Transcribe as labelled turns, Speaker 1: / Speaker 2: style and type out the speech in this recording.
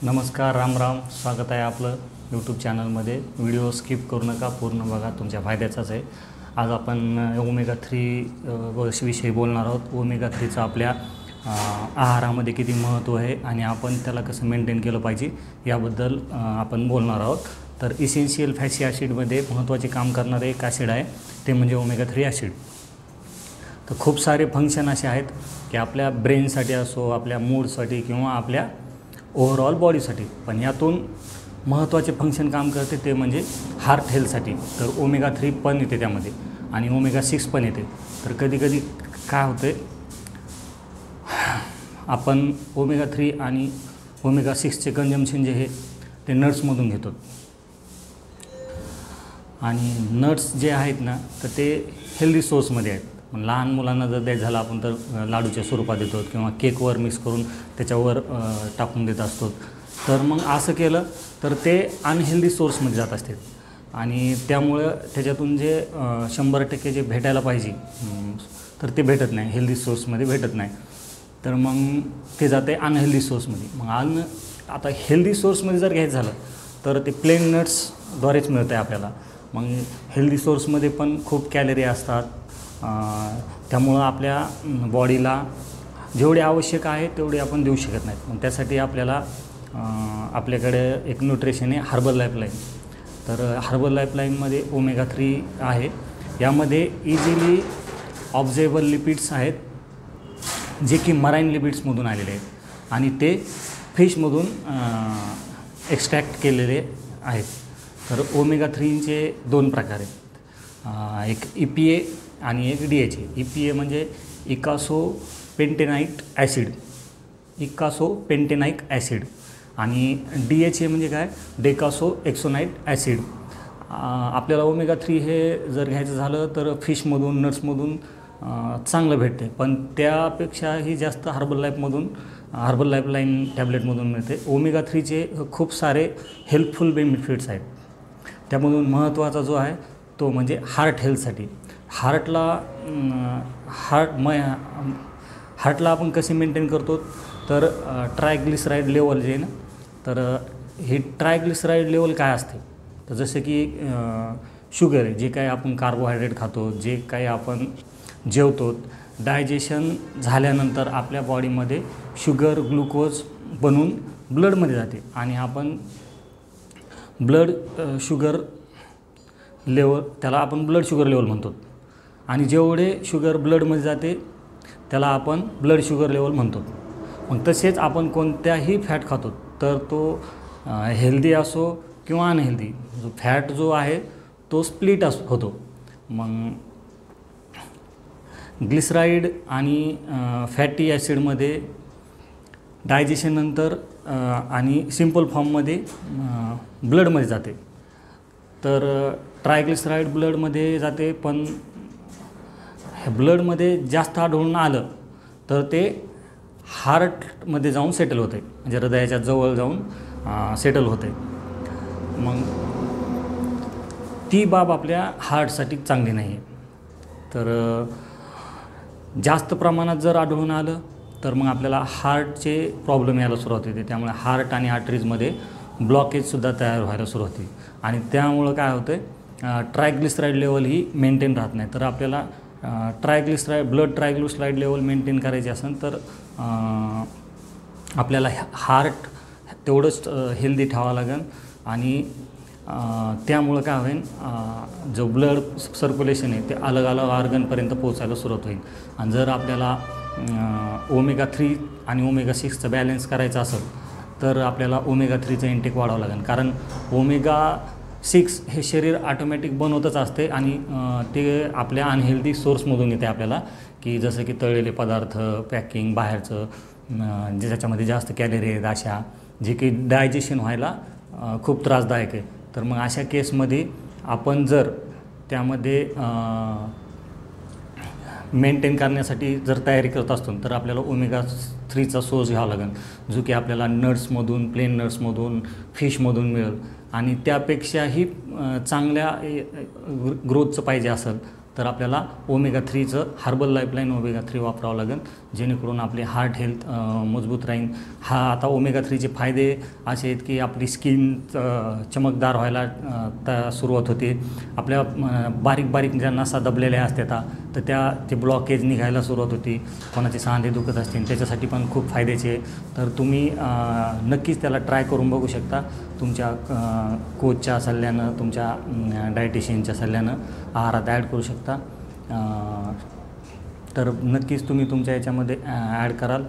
Speaker 1: नमस्कार, राम राम. स्वागत आहे आपलं यूट्यूब चॅनलमध्ये. व्हिडिओ स्किप करू नका, पूर्ण बघा, तुमच्या फायद्याचाच आहे. आज आपण ओमेगा 3 विषयी बोलणार आहोत. ओमेगा 3चं आपल्या आहारामध्ये किती महत्त्व आहे आणि आपण त्याला कसं मेंटेन केलं पाहिजे याबद्दल आपण बोलणार आहोत. तर इसेन्शियल फॅटी ॲसिडमध्ये महत्त्वाचे काम करणारे एक ॲसिड आहे, ते म्हणजे ओमेगा 3 ॲसिड. तर खूप सारे फंक्शन असे आहेत की आपल्या ब्रेनसाठी असो, आपल्या मूडसाठी किंवा आपल्या ओव्हरऑल बॉडीसाठी, पण यातून महत्त्वाचे फंक्शन काम करते ते म्हणजे हार्ट हेल्थसाठी. तर ओमेगा 3 पण येते त्यामध्ये आणि ओमेगा 6 पण येते. तर कधीकधी काय होते, आपण ओमेगा 3 आणि ओमेगा 6चे कंजम्पशन जे आहे ते नट्समधून घेतो आणि नट्स जे आहेत ना, तर ते हेल्दी सोर्समध्ये आहेत. लहान मुलांना जर द्यायचं झालं आपण तर लाडूच्या स्वरूपात देतो किंवा केकवर मिक्स करून त्याच्यावर टाकून देत असतो. तर मग असं केलं तर ते अनहेल्दी सोर्समध्ये जात असते आणि त्यामुळं त्याच्यातून जे 100% जे भेटायला पाहिजे तर ते भेटत नाही, हेल्दी सोर्समध्ये भेटत नाही. तर मग ते जाते अनहेल्दी सोर्समध्ये. मग आता हेल्दी सोर्समध्ये जर घ्यायचं झालं तर ते प्लेन नट्सद्वारेच मिळतं आहे आपल्याला. मग हेल्दी सोर्समध्ये पण खूप कॅलरी असतात, त्यामुळं आपल्या बॉडीला जेवढे आवश्यक आहे तेवढे आपण देऊ शकत नाहीत. मग त्यासाठी आपल्याला आपल्याकडे एक न्यूट्रिशन आहे हर्बल लाईफलाईन. तर हर्बल लाईफलाईनमध्ये ओमेगा 3 आहे. यामध्ये इझिली ऑब्झर्वेबल लिपिड्स आहेत, जे की मराईन लिपिड्समधून आलेले आहेत आणि ते फिशमधून एक्स्ट्रॅक्ट केलेले आहेत. तर ओमेगा 3चे 2 प्रकार आहेत, एक EPA आणि एक DHA. EPA म्हणजे इकासोपेंटेनाइक ॲसिड आणि DHA म्हणजे काय, डेकासोएक्सोनाइक ॲसिड. आपल्याला ओमेगा 3 हे जर घ्यायचं झालं तर फिशमधून, नट्समधून चांगलं भेटते, पण त्यापेक्षाही जास्त हर्बल लाईफलाईन टॅब्लेटमधून मिळते. ओमेगा 3चे खूप सारे हेल्पफुल बेनिफिट्स आहेत. त्यामधून महत्त्वाचा जो आहे तो म्हणजे हार्ट हेल्थसाठी. हार्टला आपण कसे मेंटेन करतो तर ट्रायग्लिसराईड लेवल जे आहे ना, तर हे ट्रायग्लिसराईड लेवल काय असते, तर जसे की शुगर आहे, जे काही आपण कार्बोहायड्रेट खातो, जे काही आपण जेवतो, डायजेशन झाल्यानंतर आपल्या बॉडीमध्ये शुगर, ग्लुकोज बनून ब्लडमध्ये जाते आणि आपण शुगर लेवल, त्याला आपण ब्लड शुगर लेवल म्हणतो. आणि जेवढे शुगर ब्लडमध्ये जाते त्याला आपण ब्लड शुगर लेवल म्हणतो. मग तसेच आपण कोणत्याही फॅट खातो तर तो हेल्दी असो किंवा अनहेल्दी, जो फॅट जो आहे तो स्प्लिट होतो. मग ग्लिसराईड आणि फॅटी ॲसिडमध्ये डायजेशननंतर आणि सिम्पल फॉर्ममध्ये ब्लडमध्ये जाते. तर ट्रायग्लिसराईड ब्लडमध्ये जाते, पण ब्लडमध्ये जास्त आढळून आलं तर ते हार्टमध्ये जाऊन सेटल होते, म्हणजे हृदयाच्या जवळ जाऊन सेटल होते. मग ती बाब आपल्या हार्टसाठी चांगली नाही आहे. तर जास्त प्रमाणात जर आढळून आलं तर मग आपल्याला हार्टचे प्रॉब्लेम यायला सुरुवात होते. त्यामुळे हार्ट आणि आर्टरीजमध्ये ब्लॉकेजसुद्धा तयार व्हायला सुरुवात होते आणि त्यामुळं काय होतं, ट्रायग्लिसराईड लेवल ही मेंटेन राहत नाही. तर आपल्याला ब्लड ट्रायग्लिसराईड लेवल मेंटेन करायचे असेल तर आपल्याला हार्ट तेवढंच हेल्दी ठेवावं लागेल आणि त्यामुळं काय होईल, जो ब्लड सर्क्युलेशन आहे ते अलग अलग ऑर्गनपर्यंत पोहोचायला सुरुवात होईल. आणि जर आपल्याला ओमेगा 3 आणि ओमेगा 6चं बॅलन्स करायचं असेल तर आपल्याला ओमेगा 3चं इंटेक वाढावं लागेल, कारण ओमेगा 6 हे शरीर ऑटोमॅटिक बनवतच असते आणि ते आपल्या अनहेल्दी सोर्समधून येते आपल्याला, की जसं की तळलेले पदार्थ, पॅकिंग बाहेरचं, ज्याच्यामध्ये जास्त कॅलरी आहेत, अशा जे की डायजेशन व्हायला खूप त्रासदायक आहे. तर मग अशा केसमध्ये आपण जर त्यामध्ये मेंटेन करण्यासाठी जर तयारी करत असतो तर आपल्याला ओमेगा 3चा सोर्स घ्यावा लागेल, जो की आपल्याला नट्समधून, प्लेन नट्समधून, फिशमधून मिळेल. आणि त्यापेक्षाही चांगल्या ग्रोथचं पाहिजे असेल तर आपल्याला ओमेगा 3चं हर्बल लाईफलाईन ओमेगा 3 वापरावं लागेल, जेणेकरून आपली हार्ट हेल्थ मजबूत राहील. आता ओमेगा 3चे फायदे असे आहेत की आपली स्किन चमकदार व्हायला सुरुवात होते. आपल्या बारीक बारीक ज्या नसा दबलेल्या असतात तर ते ब्लॉकेज निघायला सुरुवात होती. कोणाचे सांधे दुखत असतील त्याच्यासाठी पण खूप फायद्याचे आहे. तर तुम्ही नक्कीच त्याला ट्राय करून बघू शकता. तुमच्या कोचच्या सल्ल्यानं, तुमच्या डायटिशियनच्या सल्ल्यानं आहारात ॲड करू शकता. तर नक्कीच तुम्ही तुमच्या याच्यामध्ये ॲड कराल.